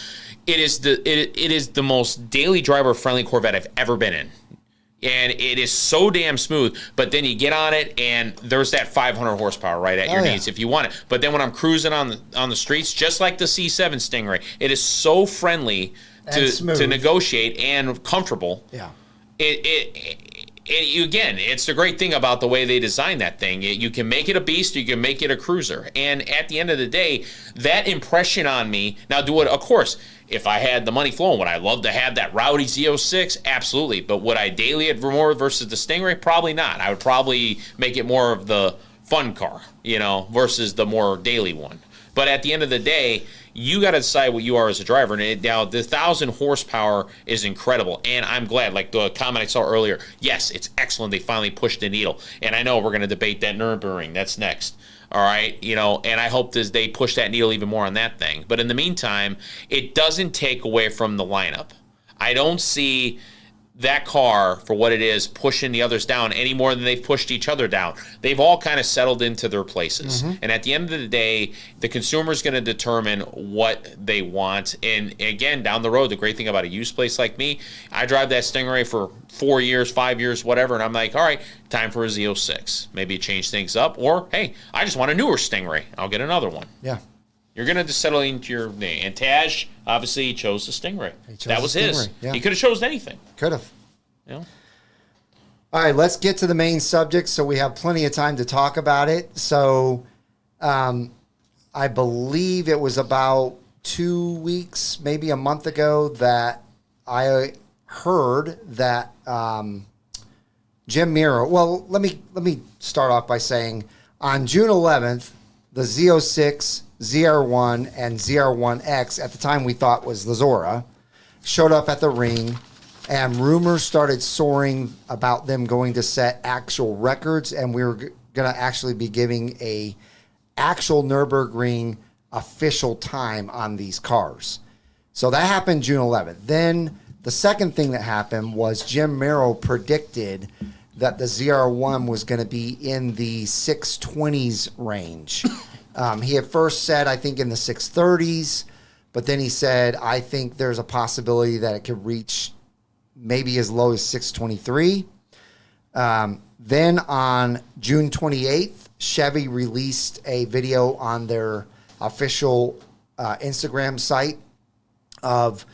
it is the most daily driver friendly Corvette I've ever been in. And it is so damn smooth, but then you get on it, and there's that 500 horsepower right at your knees if you want it. But then when I'm cruising on the streets, just like the C7 Stingray, it is so friendly to negotiate and comfortable. Yeah. Again, it's the great thing about the way they designed that thing. You can make it a beast, or you can make it a cruiser. And at the end of the day, that impression on me, now do it, of course, if I had the money flowing, would I love to have that rowdy Z06? Absolutely. But would I daily it more versus the Stingray? Probably not. I would probably make it more of the fun car, versus the more daily one. But at the end of the day, you got to decide what you are as a driver. And now the 1,000 horsepower is incredible. And I'm glad, like the comment I saw earlier, yes, it's excellent. They finally pushed the needle. And I know we're going to debate that Nurburgring. That's next. All right, and I hope they push that needle even more on that thing. But in the meantime, it doesn't take away from the lineup. I don't see that car, for what it is, pushing the others down any more than they've pushed each other down. They've all kind of settled into their places. Mm-hmm. And at the end of the day, the consumer's going to determine what they want. And again, down the road, the great thing about a used place like me, I drive that Stingray for 4 years, 5 years, whatever, and I'm like, all right, time for a Z06. Maybe change things up. Or, hey, I just want a newer Stingray. I'll get another one. Yeah. You're going to just settle into your name. And Taj, obviously, he chose the Stingray. That was his. Yeah. He could have chosen anything. Could have. Yeah. All right, let's get to the main subject so we have plenty of time to talk about it. So I believe it was about 2 weeks, maybe a month ago, that I heard that Jim Miro, well, let me start off by saying on June 11th, the Z06, ZR1, and ZR1X, at the time we thought was the Zora, showed up at the ring, and rumors started soaring about them going to set actual records, and we were going to actually be giving a actual Nurburgring official time on these cars. So that happened June 11th. Then the second thing that happened was Jim Miro predicted that the ZR1 was going to be in the 620s range. He at first said, I think, in the 630s, but then he said, I think there's a possibility that it could reach maybe as low as 623. Then on June 28th, Chevy released a video on their official Instagram site of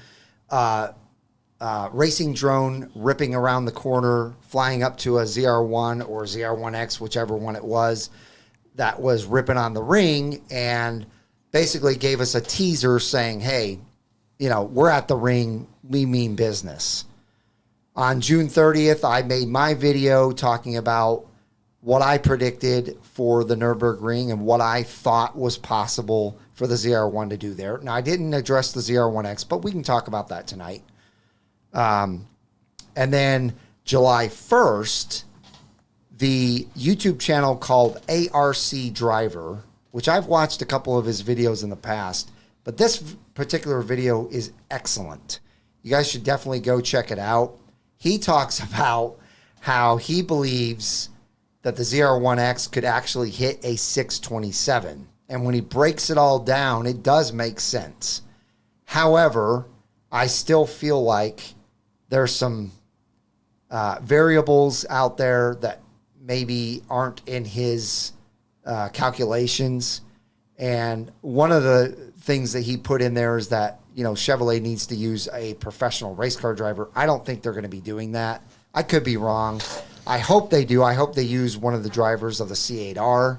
racing drone ripping around the corner, flying up to a ZR1 or ZR1X, whichever one it was, that was ripping on the ring, and basically gave us a teaser saying, hey, we're at the ring. We mean business. On June 30th, I made my video talking about what I predicted for the Nurburgring and what I thought was possible for the ZR1 to do there. Now, I didn't address the ZR1X, but we can talk about that tonight. And then July 1st, the YouTube channel called ARC Driver, which I've watched a couple of his videos in the past, but this particular video is excellent. You guys should definitely go check it out. He talks about how he believes that the ZR1X could actually hit a 627. And when he breaks it all down, it does make sense. However, I still feel like there's some variables out there that maybe aren't in his calculations. And one of the things that he put in there is that, Chevrolet needs to use a professional race car driver. I don't think they're going to be doing that. I could be wrong. I hope they do. I hope they use one of the drivers of the C8R,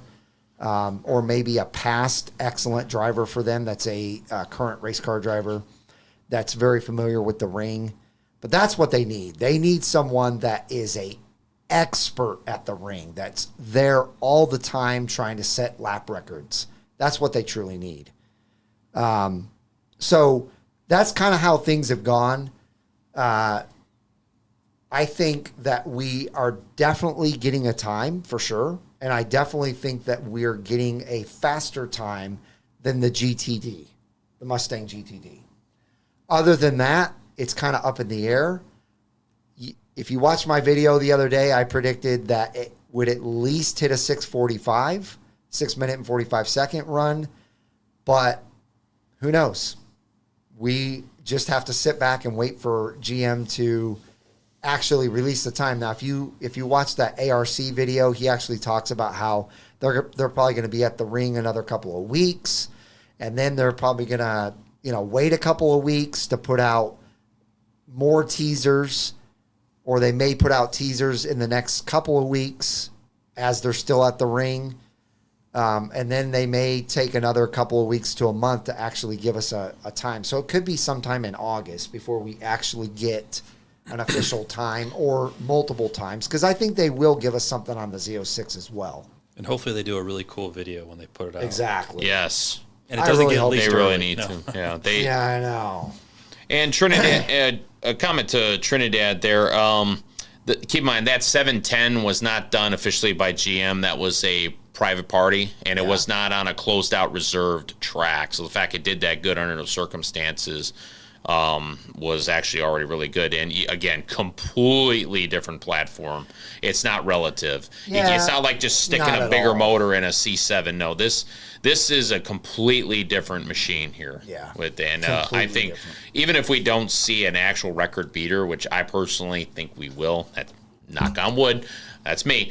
or maybe a past excellent driver for them that's a current race car driver that's very familiar with the ring. But that's what they need. They need someone that is a expert at the ring, that's there all the time trying to set lap records. That's what they truly need. So that's kind of how things have gone. I think that we are definitely getting a time for sure. And I definitely think that we're getting a faster time than the GTD, the Mustang GTD. Other than that, it's kind of up in the air. If you watched my video the other day, I predicted that it would at least hit a 6:45, 6 minute and 45 second run. But who knows? We just have to sit back and wait for GM to actually release the time. Now, if you watch that ARC video, he actually talks about how they're probably going to be at the ring another couple of weeks, and then they're probably going to wait a couple of weeks to put out more teasers, or they may put out teasers in the next couple of weeks as they're still at the ring. And then they may take another couple of weeks to a month to actually give us a time. So it could be sometime in August before we actually get an official time or multiple times, because I think they will give us something on the Z06 as well. And hopefully they do a really cool video when they put it out. Exactly. Yes. And it doesn't get leaked. They really need to. Yeah. Yeah, I know. And Trinidad, a comment to Trinidad there. Keep in mind that 710 was not done officially by GM. That was a private party, and it was not on a closed out reserved track. So the fact it did that good under those circumstances was actually already really good. And again, completely different platform. It's not relative. Yeah, it's not like just sticking a bigger motor in a C7. No, this is a completely different machine here. Yeah. I think even if we don't see an actual record beater, which I personally think we will, knock on wood, that's me.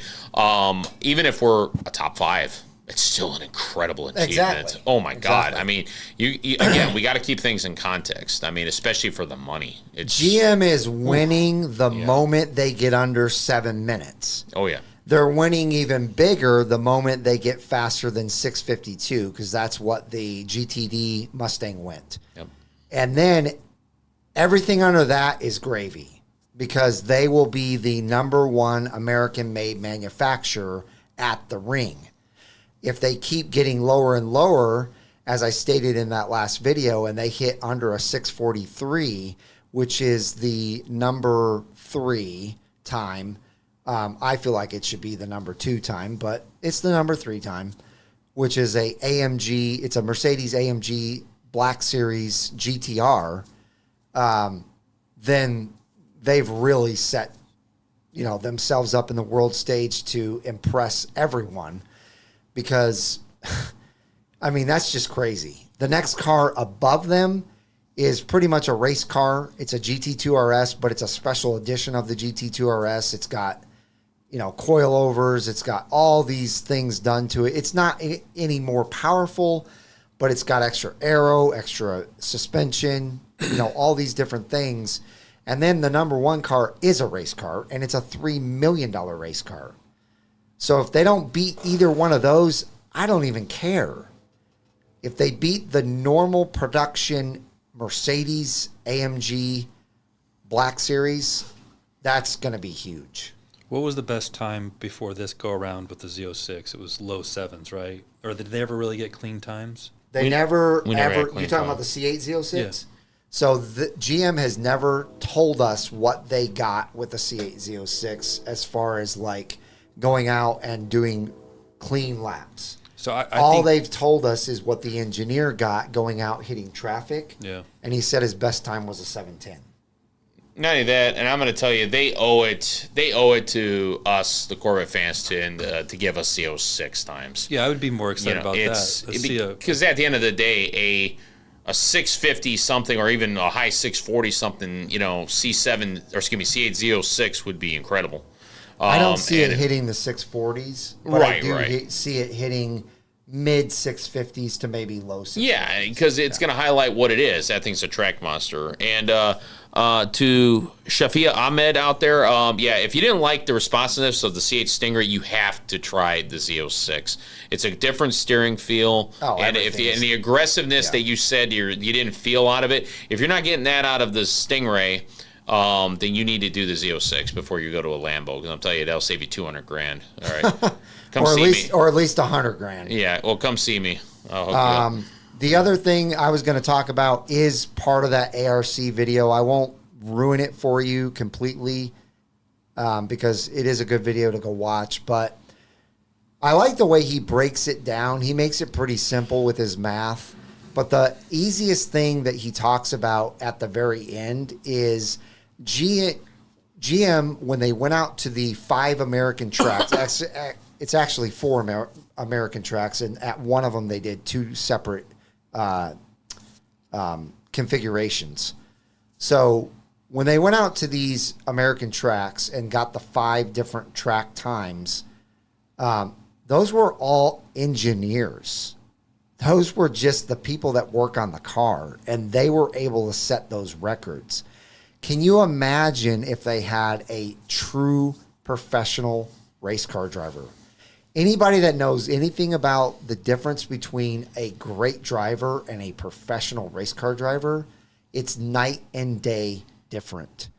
Even if we're a top 5, it's still an incredible achievement. Exactly. Oh my God! I mean, you again, we got to keep things in context. I mean, especially for the money. GM is winning the moment they get under 7 minutes. Oh yeah. They're winning even bigger the moment they get faster than 652, because that's what the GTD Mustang went. Yep. And then everything under that is gravy, because they will be the #1 American-made manufacturer at the ring. If they keep getting lower and lower, as I stated in that last video, and they hit under a 643, which is the number 3 time, I feel like it should be the number 2 time, but it's the number 3 time, which is a AMG. It's a Mercedes AMG Black Series GTR. Then they've really set, themselves up in the world stage to impress everyone, because, I mean, that's just crazy. The next car above them is pretty much a race car. It's a GT2 RS, but it's a special edition of the GT2 RS. It's got, coilovers. It's got all these things done to it. It's not any more powerful, but it's got extra aero, extra suspension, all these different things. And then the #1 car is a race car, and it's a $3 million race car. So if they don't beat either one of those, I don't even care. If they beat the normal production Mercedes AMG Black Series, that's going to be huge. What was the best time before this go around with the Z06? It was low 7s, right? Or did they ever really get clean times? We never had ever. clean You're talking time. about the C8 Z06? Yeah. So the GM has never told us what they got with the C8 Z06 as far as like going out and doing clean laps. So I All think they've told us is what the engineer got going out hitting traffic. Yeah. And he said his best time was a 710. Not only that, and I'm going to tell you, they owe it to us, the Corvette fans, to give us Z06 times. Yeah, I would be more excited about that. Let's see Because at the end of the day, a 650 something or even a high 640 something, C8 Z06 would be incredible. I don't see it hitting the 640s, but I do see it hitting mid 650s to maybe low 650s. Yeah, because it's going to highlight what it is. That thing's a track monster. And to Shafia Ahmed out there, if you didn't like the responsiveness of the C8 Stingray, you have to try the Z06. It's a different steering feel, and the aggressiveness that you said you didn't feel out of it. If you're not getting that out of the Stingray, then you need to do the Z06 before you go to a Lambo, because I'll tell you, that'll save you $200,000. All right, come see me. Or at least $100,000. Yeah, well, come see me. I'll hook you up. The other thing I was going to talk about is part of that ARC video. I won't ruin it for you completely because it is a good video to go watch. But I like the way he breaks it down. He makes it pretty simple with his math. But the easiest thing that he talks about at the very end is GM, when they went out to the 5 American tracks, it's actually 4 American tracks, and at one of them they did 2 separate configurations. So when they went out to these American tracks and got the 5 different track times, those were all engineers. Those were just the people that work on the car, and they were able to set those records. Can you imagine if they had a true professional race car driver? Anybody that knows anything about the difference between a great driver and a professional race car driver, it's night and day different.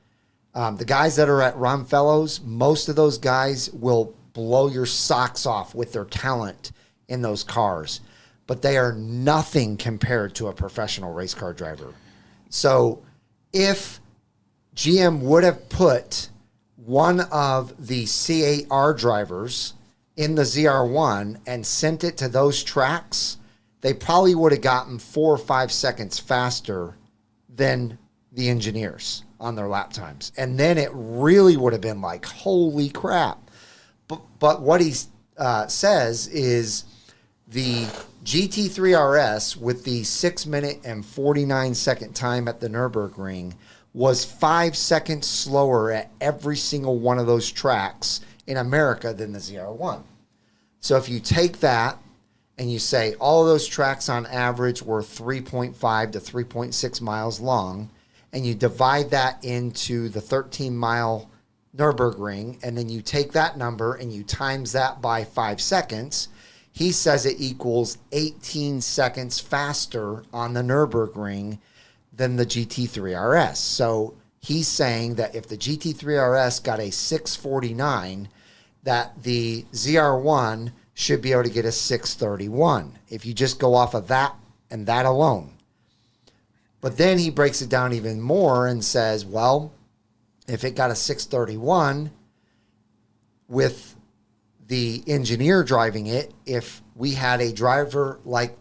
The guys that are at Ron Fellows, most of those guys will blow your socks off with their talent in those cars, but they are nothing compared to a professional race car driver. So if GM would have put one of the C8R drivers in the ZR1 and sent it to those tracks, they probably would have gotten 4 or 5 seconds faster than the engineers on their lap times. And then it really would have been like, holy crap. But what he says is the GT3 RS with the 6 minute and 49 second time at the Nürburgring was 5 seconds slower at every single one of those tracks in America than the ZR1. So if you take that and you say all of those tracks on average were 3.5 to 3.6 miles long, and you divide that into the 13-mile Nurburgring, and then you take that number and you times that by 5 seconds, he says it equals 18 seconds faster on the Nürburgring than the GT3 RS. So he's saying that if the GT3 RS got a 649, that the ZR1 should be able to get a 631 if you just go off of that and that alone. But then he breaks it down even more and says, well, if it got a 631 with the engineer driving it, if we had a driver like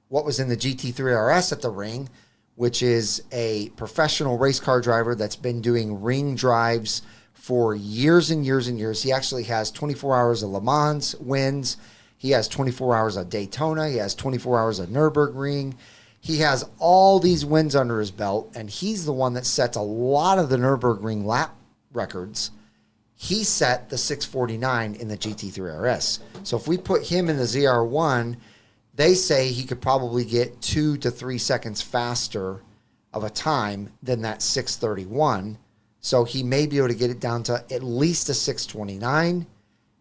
what was in the GT3 RS at the ring, which is a professional race car driver that's been doing ring drives for years and years and years. He actually has 24 hours of Le Mans wins. He has 24 hours of Daytona. He has 24 hours of Nürburgring. He has all these wins under his belt, and he's the one that sets a lot of the Nürburgring lap records. He set the 649 in the GT3 RS. So if we put him in the ZR1, they say he could probably get 2 to 3 seconds faster of a time than that 631. So he may be able to get it down to at least a 629.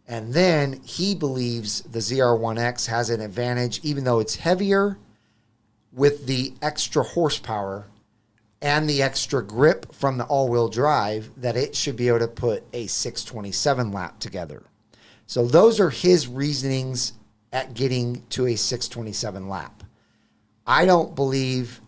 And then he believes the ZR1X has an advantage, even though it's heavier, with the extra horsepower and the extra grip from the all-wheel drive, that it should be able to put a 627 lap together. So those are his reasonings at getting to a 627 lap. I don't believe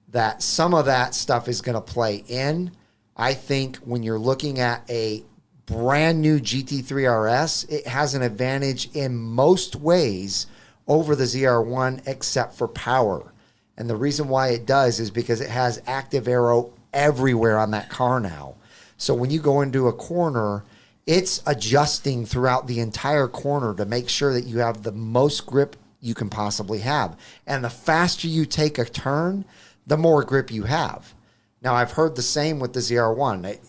that some of that stuff is going to play in. I think when you're looking at a brand new GT3 RS, it has an advantage in most ways over the ZR1 except for power. And the reason why it does is because it has active aero everywhere on that car now. So when you go into a corner, it's adjusting throughout the entire corner to make sure that you have the most grip you can possibly have. And the faster you take a turn, the more grip you have. Now, I've heard the same with the ZR1.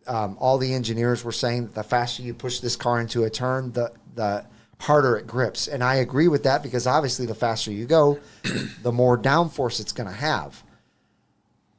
All the engineers were saying that the faster you push this car into a turn, the harder it grips. And I agree with that because obviously the faster you go, the more downforce it's going to have.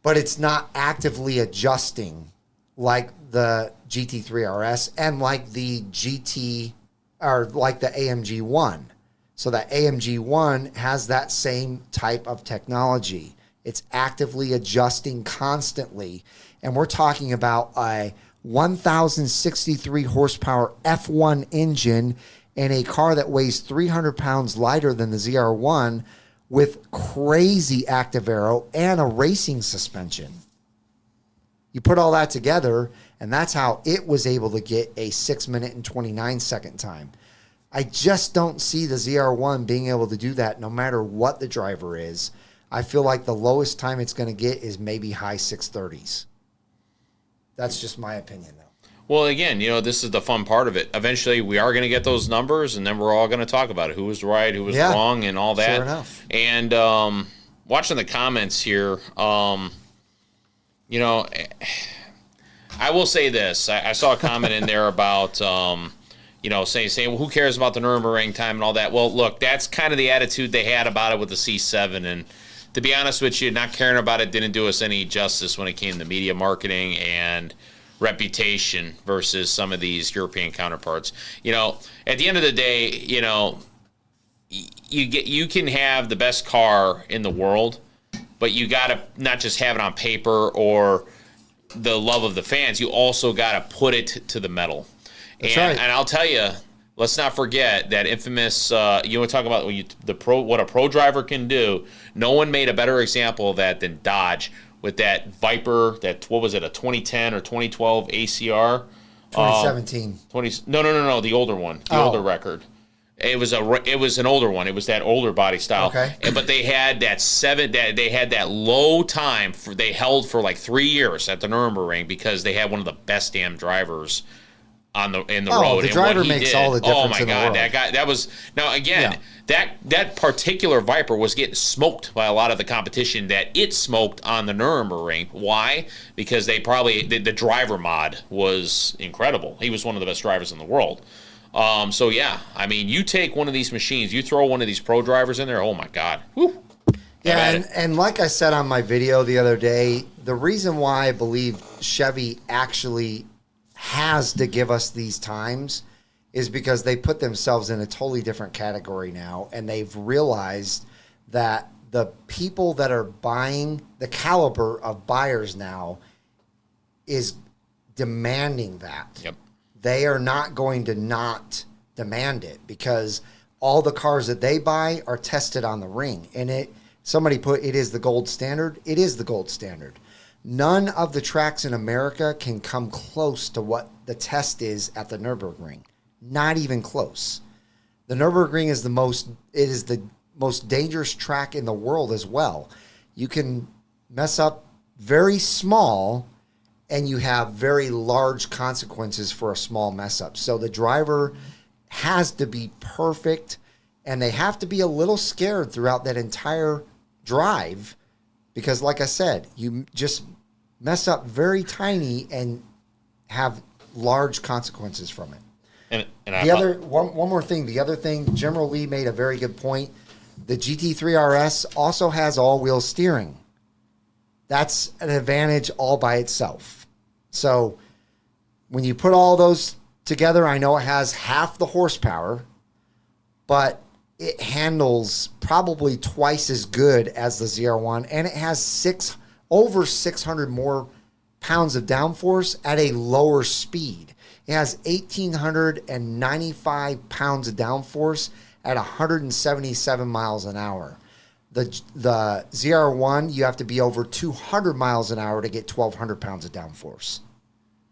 But it's not actively adjusting like the GT3 RS and like the GT or like the AMG 1. So that AMG 1 has that same type of technology. It's actively adjusting constantly. And we're talking about a 1,063 horsepower F1 engine in a car that weighs 300 pounds lighter than the ZR1 with crazy active aero and a racing suspension. You put all that together, and that's how it was able to get a 6 minute and 29 second time. I just don't see the ZR1 being able to do that no matter what the driver is. I feel like the lowest time it's going to get is maybe high 630s. That's just my opinion, though. Well, again, this is the fun part of it. Eventually, we are going to get those numbers, and then we're all going to talk about it. Who was right, who was wrong, and all that. Sure enough. And watching the comments here, I will say this. I saw a comment in there about, saying, well, who cares about the Nurburgring time and all that? Well, look, that's kind of the attitude they had about it with the C7. And to be honest with you, not caring about it didn't do us any justice when it came to media marketing and reputation versus some of these European counterparts. At the end of the day, you can have the best car in the world, but you got to not just have it on paper or the love of the fans. You also got to put it to the metal. And I'll tell you, let's not forget that infamous. You want to talk about what a pro driver can do. No one made a better example of that than Dodge with that Viper. What was it? A 2010 or 2012 ACR? 2017. No. The older one. The older record. It was an older one. It was that older body style. Okay. But they had that low time they held for like 3 years at the Nurburgring because they had one of the best damn drivers in the road. The driver makes all the difference. Oh my God, that guy! That was that particular Viper was getting smoked by a lot of the competition that it smoked on the Nurburgring. Why? Because the driver mod was incredible. He was one of the best drivers in the world. You take one of these machines, you throw one of these pro drivers in there, oh my God. Woo. Yeah, and like I said on my video the other day, the reason why I believe Chevy actually has to give us these times is because they put themselves in a totally different category now, and they've realized that the people that are buying, the caliber of buyers now is demanding that. Yep. They are not going to not demand it because all the cars that they buy are tested on the ring. And somebody put it is the gold standard. It is the gold standard. None of the tracks in America can come close to what the test is at the Nürburgring. Not even close. The Nürburgring is the most dangerous track in the world as well. You can mess up very small and you have very large consequences for a small mess up. So the driver has to be perfect, and they have to be a little scared throughout that entire drive because, like I said, you just mess up very tiny and have large consequences from it. One more thing. The other thing, General Lee made a very good point. The GT3 RS also has all-wheel steering. That's an advantage all by itself. So when you put all those together, I know it has half the horsepower, but it handles probably twice as good as the ZR1, and it has over 600 more pounds of downforce at a lower speed. It has 1,895 pounds of downforce at 177 miles an hour. The ZR1, you have to be over 200 miles an hour to get 1,200 pounds of downforce.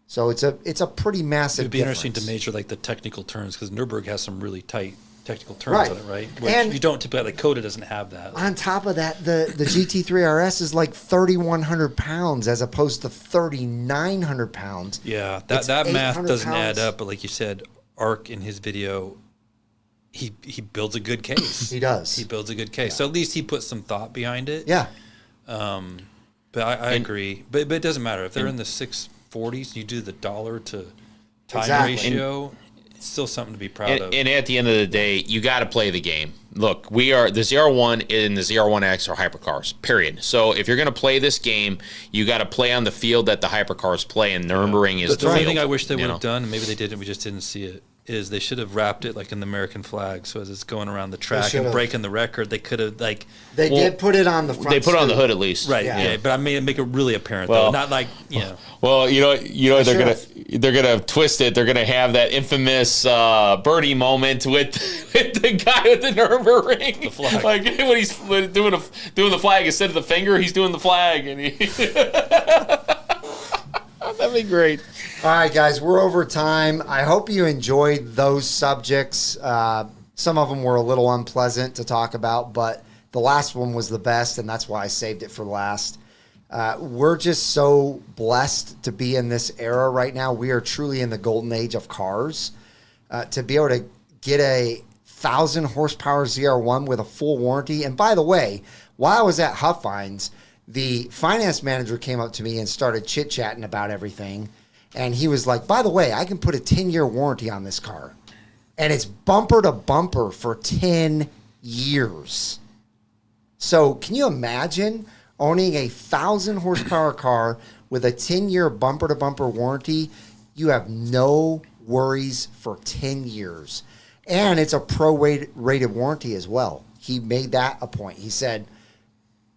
So it's a pretty massive difference. It'd be interesting to measure like the technical turns because Nürburgring has some really tight technical turns on it, right? Which and you don't typically, like Coda doesn't have that. On top of that, the GT3 RS is like 3,100 pounds as opposed to 3,900 pounds. Yeah, that math doesn't add up. But like you said, Ark in his video, he builds a good case. He does. He builds a good case. Yeah. So at least he puts some thought behind it. Yeah. But I agree. But it doesn't matter if they're in the 640s. You do the dollar to time ratio. It's still something to be proud of. And at the end of the day, you got to play the game. Look, the ZR1 and the ZR1X are hypercars, period. So if you're going to play this game, you got to play on the field that the hypercars play, and Nürburgring is the field. The only thing I wish they would have done, and maybe they didn't, we just didn't see it, is they should have wrapped it like in the American flag. So as it's going around the track and breaking the record, they could have They did put it on the front. They put it on the hood at least, right? Yeah. But I made it make it really apparent though, not like Well, they're gonna twist it. They're gonna have that infamous birdie moment with the guy with the Nurburgring, the flag. Like when he's doing the flag instead of the finger, he's doing the flag, and that'd be great. All right, guys, we're over time. I hope you enjoyed those subjects. Some of them were a little unpleasant to talk about, but the last one was the best, and that's why I saved it for last. We're just so blessed to be in this era right now. We are truly in the golden age of cars. To be able to get a 1,000 horsepower ZR1 with a full warranty. And by the way, while I was at Huffines, the finance manager came up to me and started chit-chatting about everything. And he was like, by the way, I can put a 10-year warranty on this car. And it's bumper to bumper for 10 years. So can you imagine owning a 1,000 horsepower car with a 10-year bumper to bumper warranty? You have no worries for 10 years. And it's a pro-rated warranty as well. He made that a point. He said,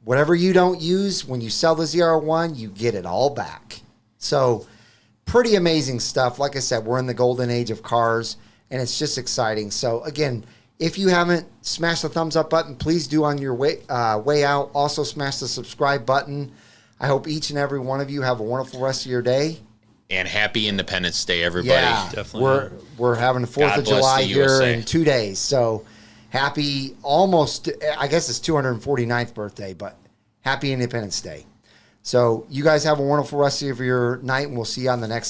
whatever you don't use, when you sell the ZR1, you get it all back. So pretty amazing stuff. Like I said, we're in the golden age of cars, and it's just exciting. So again, if you haven't smashed the thumbs up button, please do on your way out. Also smash the subscribe button. I hope each and every one of you have a wonderful rest of your day. And happy Independence Day, everybody. Yeah, Definitely. We're having the 4th of July here USA. in 2 days. So happy almost, I guess it's 249th birthday, but happy Independence Day. So you guys have a wonderful rest of your night, and we'll see you on the next